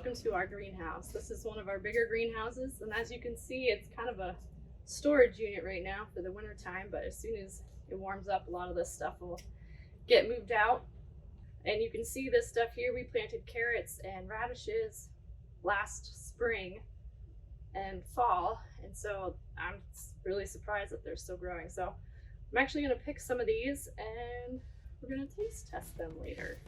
welcome to our greenhouse. This is one of our bigger greenhouses, and as you can see, it's kind of a storage unit right now for the winter time, but as soon as it warms up, a lot of this stuff will get moved out. And you can see this stuff here. We planted carrots and radishes last spring and fall, and so I'm really surprised that they're still growing. So I'm actually going to pick some of these and we're going to taste test them later.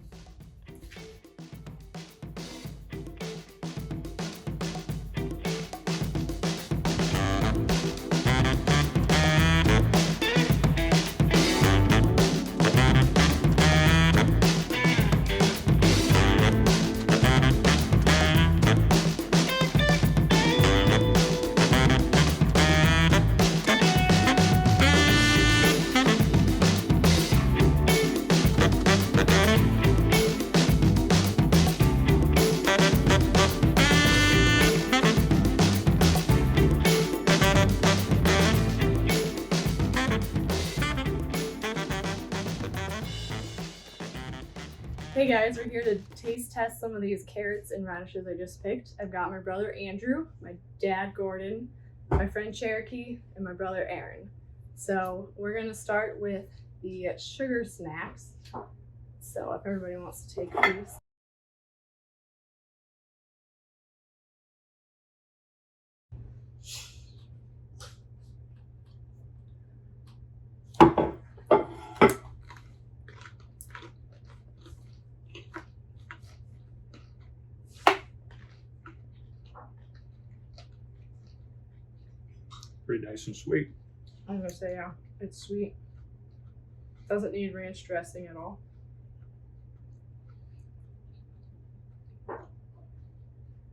Hey guys, we're here to taste test some of these carrots and radishes I just picked. I've got my brother Andrew, my dad Gordon, my friend Cherokee, and my brother Aaron. So we're gonna start with the sugar snacks. So if everybody wants to take a piece. Pretty nice and sweet. I'm gonna say, yeah, it's sweet. Doesn't need ranch dressing at all.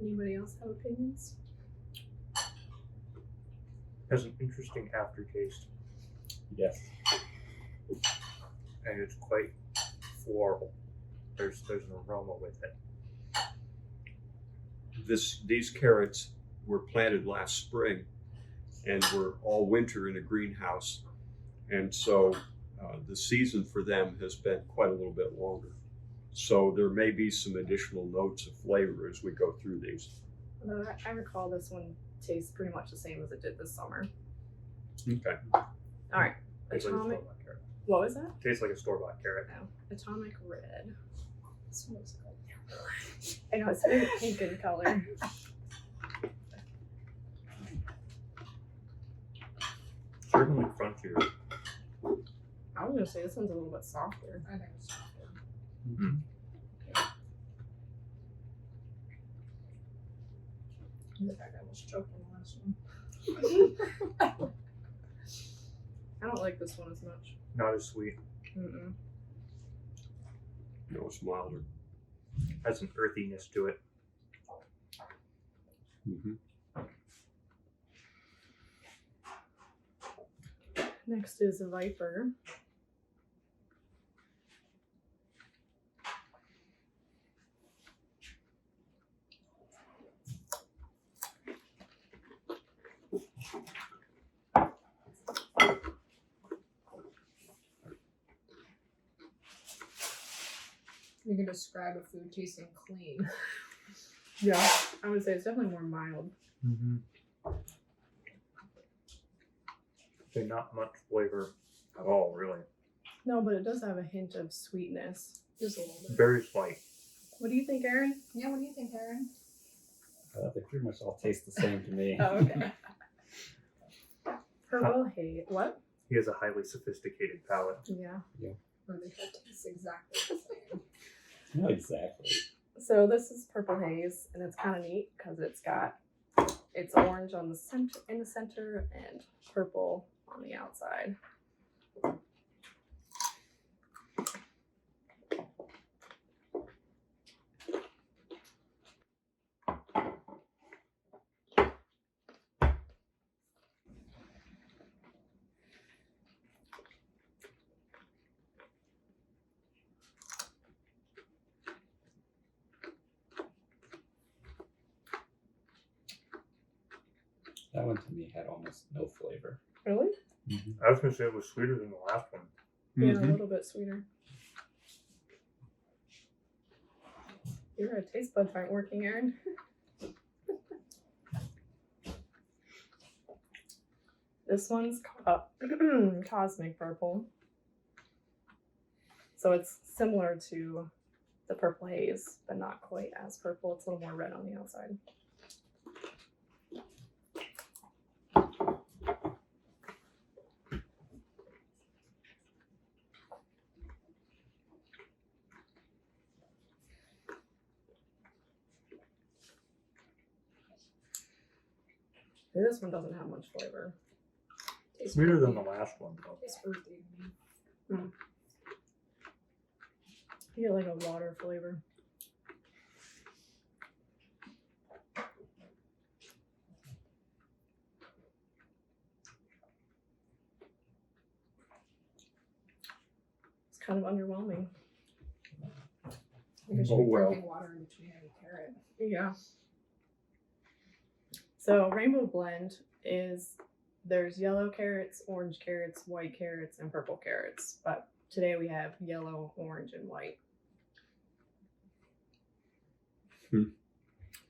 Anybody else have opinions? Has an interesting aftertaste, Yes. and it's quite floral. There's an aroma with it. These carrots were planted last spring and were all winter in a greenhouse. And so the season for them has been quite a little bit longer. So there may be some additional notes of flavor as we go through these. I recall this one tastes pretty much the same as it did this summer. Okay. All right, Tastes like a Atomic. store-bought carrot. What was that? Tastes like a store-bought carrot. No, Atomic Red. This one looks good. I know, it's very pink in color. Certainly crunchier. I was gonna say this one's a little bit softer. I think it's softer. Mm-hmm. The fact I was choking the last one. I don't like this one as much. Not as sweet. Mm-mm. No, it's milder. Has an earthiness to it. Mm-hmm. Next is a Viper. You can describe a food tasting clean. Yeah, I would say it's definitely more mild. Mm-hmm. Okay, not much flavor at all, really. No, but it does have a hint of sweetness. Just a little bit. Very slight. What do you think, Aaron? Yeah, what do you think, Aaron? They pretty much all taste the same to me. Oh, okay. Purple haze. What? He has a highly sophisticated palate. Yeah. Or they all taste exactly the same. Not exactly. So this is purple haze, and it's kind of neat because it's orange on the center and purple on the outside. That one to me had almost no flavor. Really? I was going to say it was sweeter than the last one. Yeah, a little bit sweeter. Your taste buds aren't working, Aaron. This one's Cosmic Purple. So it's similar to the Purple Haze, but not quite as purple. It's a little more red on the outside. This one doesn't have much flavor. It's sweeter than the last one, though. It's earthy to me. You get like a water flavor. It's kind of underwhelming. You should Oh, be well. drinking water in between every carrot. Yeah. So Rainbow Blend is there's yellow carrots, orange carrots, white carrots, and purple carrots. But today we have yellow, orange, and white.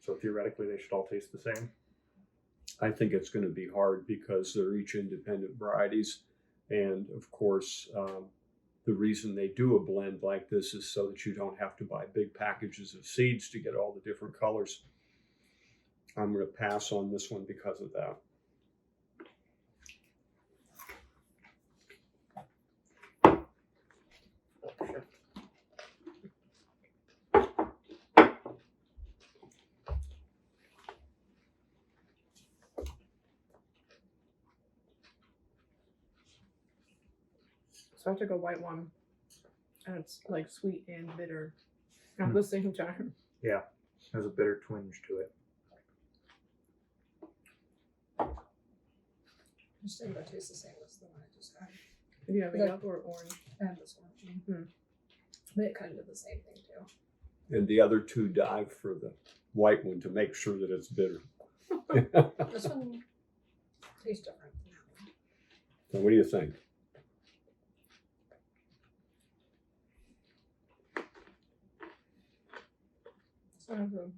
So theoretically, they should all taste the same. I think it's going to be hard because they're each independent varieties. And of course, the reason they do a blend like this is so that you don't have to buy big packages of seeds to get all the different colors. I'm going to pass on this one because of that. So I took a white one, and it's like sweet and bitter at the same time. Yeah, there's a bitter twinge to it. I just think it tastes the same as the one I just had. Do you have Like- yellow or orange? And this one. Hmm. But it kind of did the same thing too. And the other two dive for the white one to make sure that it's bitter. This one tastes different than that one. So what do you think? So I have a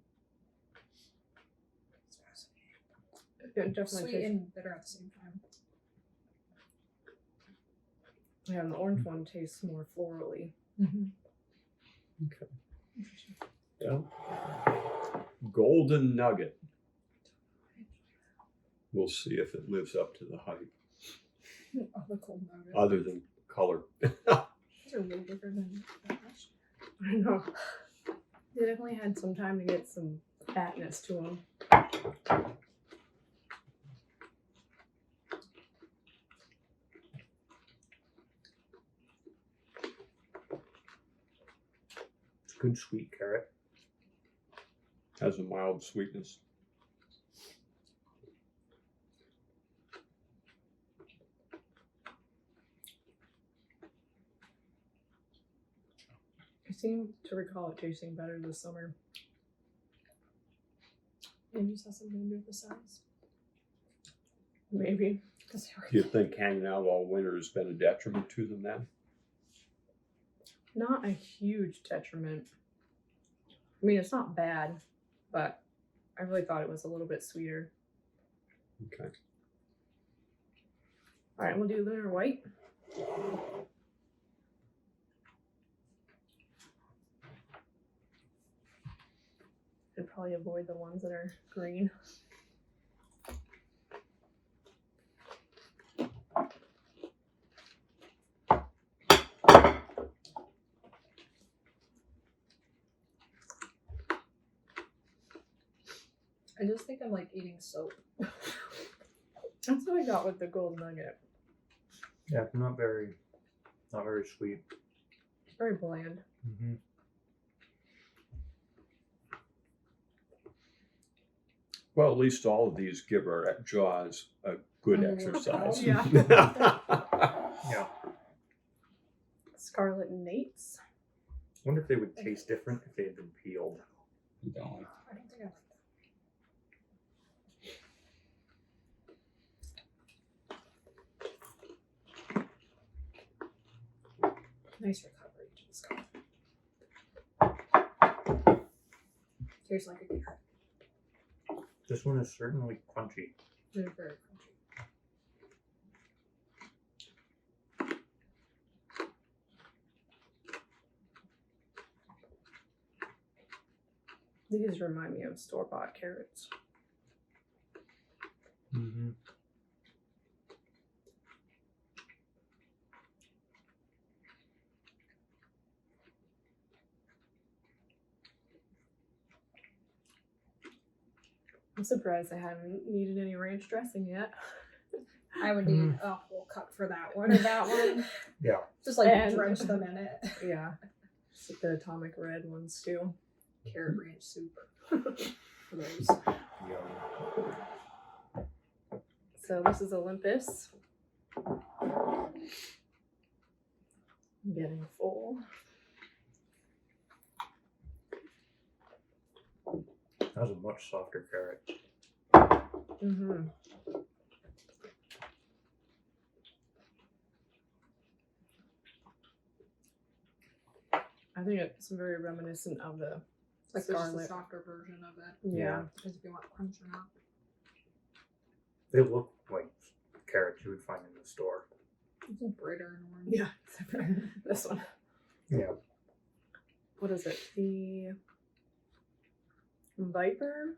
It definitely sweet tastes. and bitter at the same time. Yeah, and the orange one tastes more florally. Mm-hmm. Okay. Yeah. Golden Nugget. We'll see if it lives up to the hype, Oh, the cold nugget. other than color. These are way bigger than that last I know. They definitely had some time to get some fatness to them. It's good sweet carrot. Has a mild sweetness. I seem to recall it tasting better this summer. Maybe just has something to do with the size. Maybe. Because they were Do you think hanging out all winter has been a detriment to them then? Not a huge detriment. I mean, it's not bad, but I really thought it was a little bit sweeter. Okay. All right, we'll do Lunar White. Should probably avoid the ones that are green. I just think I'm like eating soap. That's what I got with the gold nugget. Yeah, not very sweet. It's very bland. Mm-hmm. Well, at least all of these give our jaws a good Oh, exercise. yeah. Yeah. Scarlet Nates. Wonder if they would taste different if they had been peeled. You don't like I don't think I like that. Nice recovery to the scarlet. Tastes like a carrot. This one is certainly crunchy. They're very crunchy. These remind me of store-bought carrots. Mm-hmm. I'm surprised I haven't needed any ranch dressing yet. I would need a whole cup for that one. For that one. Yeah. Just like And- drench them in it. Yeah. Just like the atomic red ones too. Carrot ranch soup. For those. Yum. So this is Olympus. I'm getting full. That was a much softer carrot. Mm-hmm. I think it's very reminiscent of the It's like just a scarlet. softer version of it. Yeah. Because if you want crunch or not. They look like carrots you would find in the store. It's like brighter and orange. Yeah. Except for this one. Yeah. What is it? The Viper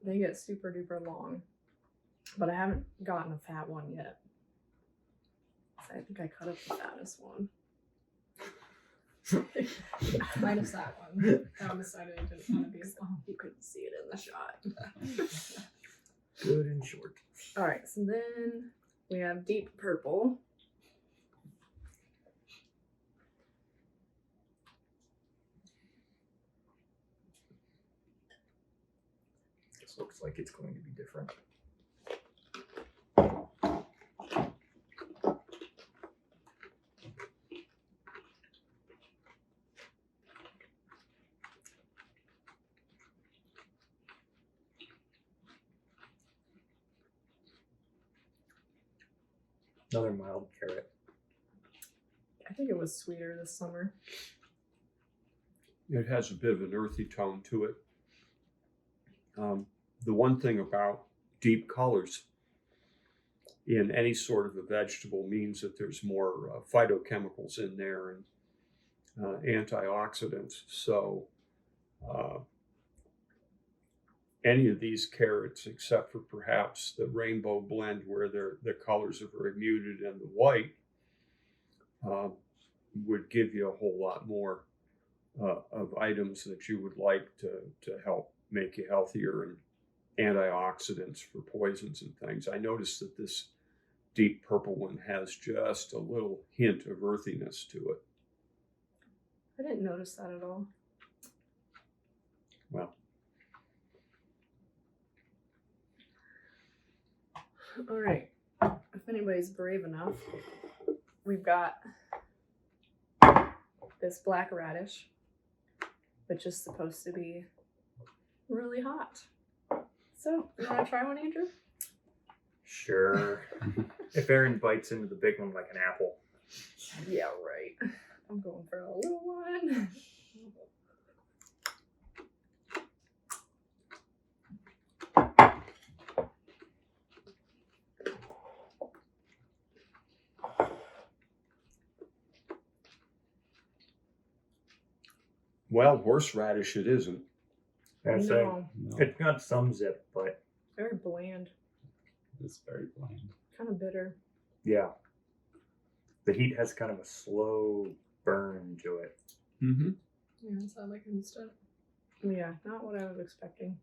they get super duper long. But I haven't gotten a fat one yet. So I think I cut up the fattest one. Minus that one. That one decided it didn't want to be as long. You couldn't see it in the shot. Good and short. Alright, so then we have deep purple. This looks like it's going to be different. Another mild carrot. I think it was sweeter this summer. It has a bit of an earthy tone to it. The one thing about deep colors in any sort of a vegetable means that there's more phytochemicals in there and antioxidants. So any of these carrots, except for perhaps the rainbow blend where the colors are very muted and the white, would give you a whole lot more of items that you would like to help make you healthier and antioxidants for poisons and things. I noticed that this deep purple one has just a little hint of earthiness to it. I didn't notice that at all. Well, Alright, if anybody's brave enough, we've got this black radish, which is supposed to be really hot. So, you want to try one, Andrew? Sure. If Aaron bites into the big one like an apple. Yeah, right. I'm going for a little one. well, horseradish it isn't. I'd say No, No, it's got some zip, but very bland, it's very bland. kind of bitter. yeah. The heat has kind of a slow burn to it. Mm-hmm. Yeah, it's not like instant. Yeah, not what I was expecting.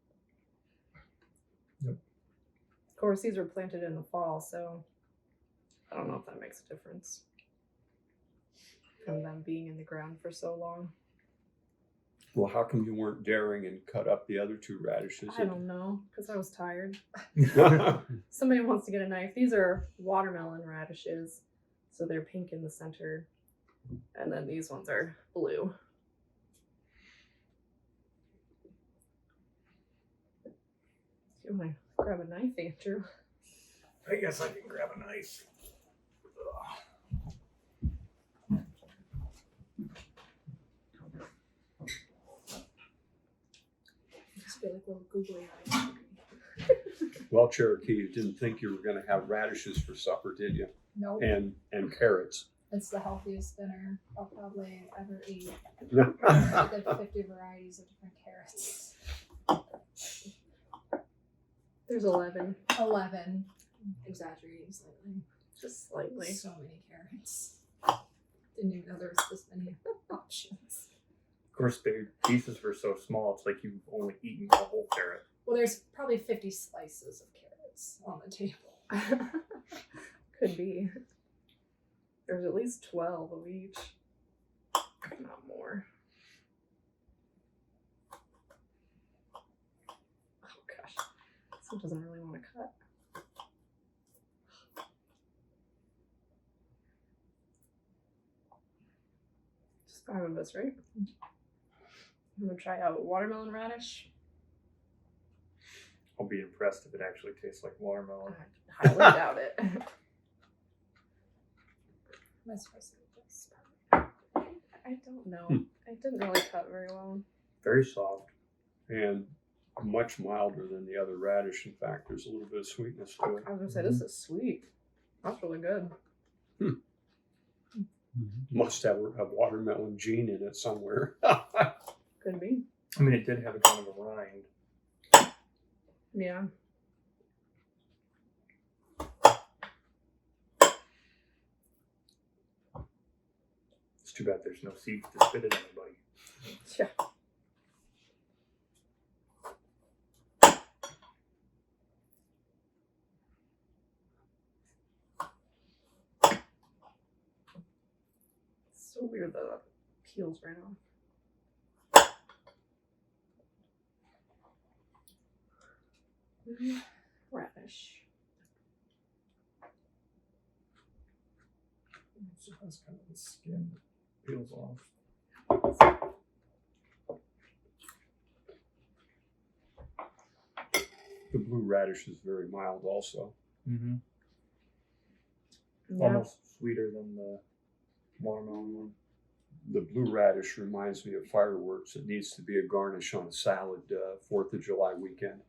Yep. Of course, these were planted in the fall, so I don't know if that makes a difference. From them being in the ground for so long. Well, how come you weren't daring and cut up the other two radishes? I don't know, because I was tired. know. Somebody wants to get a knife. These are watermelon radishes, so they're pink in the center. And then these ones are blue. You want to grab a knife, Andrew? I guess I can grab a knife. Be like little googly eyes. Well, Cherokee, you didn't think you were going to have radishes for supper, did you? Nope. And carrots. It's the healthiest dinner I'll probably ever eat. I did 50 varieties of different carrots. There's 11, 11. Exaggerating slightly. just slightly. So many carrots. Didn't even know there was this many options. Of course, the pieces were so small, it's like you've only eaten a whole carrot. Well, there's probably 50 slices of carrots on the table. Could be. There's at least 12 of each, if not more. Oh gosh, this one doesn't really want to cut. Just 5 of us, right? I'm gonna try out watermelon radish. I'll be impressed if it actually tastes like watermelon. I highly doubt it. Am I supposed to eat this? I don't know. It didn't really cut very well. Very soft. And much milder than the other radish. In fact, there's a little bit of sweetness to it. I was gonna say, this is sweet. That's really good. Must have a watermelon gene in it somewhere. Could be. I mean, it did have a kind of a rind. Yeah. It's too bad there's no seeds to spit at anybody. Yeah. It's so weird that that peels right off. Radish. It has kind of the skin that peels off. The blue radish is very mild also. Mm-hmm. Yeah. Almost sweeter than the watermelon one. The blue radish reminds me of fireworks. It needs to be a garnish on a salad 4th of July weekend.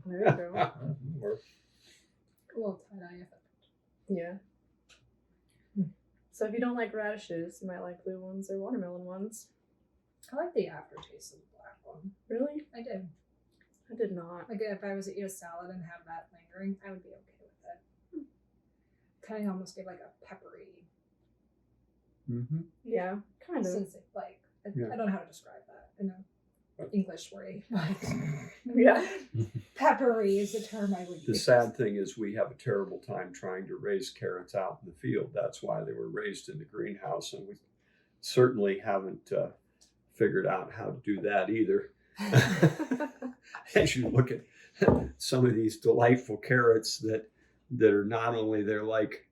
There you go. Or A little tie-dye effect. Yeah. So if you don't like radishes, you might like blue ones or watermelon ones. I like the aftertaste of the black one. Really? I did. I did not. Like if I was to eat a salad and have that lingering, I would be okay with it. Kind of almost gave like a peppery Mm-hmm. Yeah, kind of. sense. Like Yeah. I don't know how to describe that in an English way, but Yeah. peppery is the term I would The use. sad thing is we have a terrible time trying to raise carrots out in the field. That's why they were raised in the greenhouse, and we certainly haven't figured out how to do that either. As you look at some of these delightful carrots that are not only they're like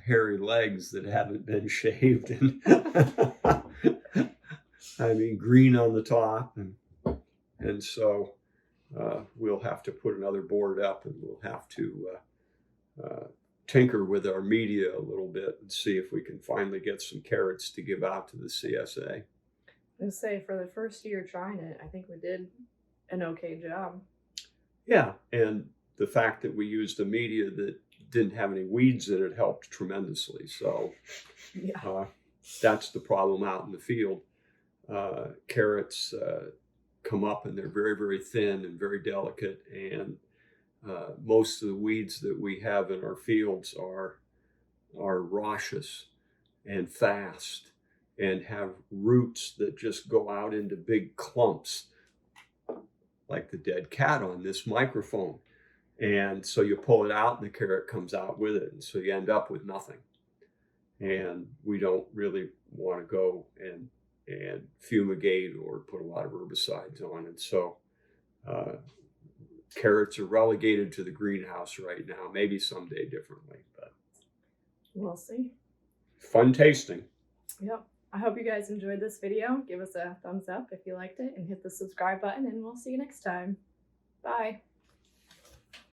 hairy legs that haven't been shaved, and I mean green on the top, and so we'll have to put another board up, and we'll have to tinker with our media a little bit and see if we can finally get some carrots to give out to the CSA. I would say for the first year trying it, I think we did an okay job. Yeah, and the fact that we used a media that didn't have any weeds in it helped tremendously. So Yeah. that's the problem out in the field. Carrots come up and they're very, very thin and very delicate, and most of the weeds that we have in our fields are raucous and fast and have roots that just go out into big clumps, like the dead cat on this microphone. And so you pull it out and the carrot comes out with it. And so you end up with nothing. And we don't really want to go and fumigate or put a lot of herbicides on it. So carrots are relegated to the greenhouse right now, maybe someday differently, but We'll see. fun tasting. Yep. I hope you guys enjoyed this video. Give us a thumbs up if you liked it and hit the subscribe button, and we'll see you next time. Bye.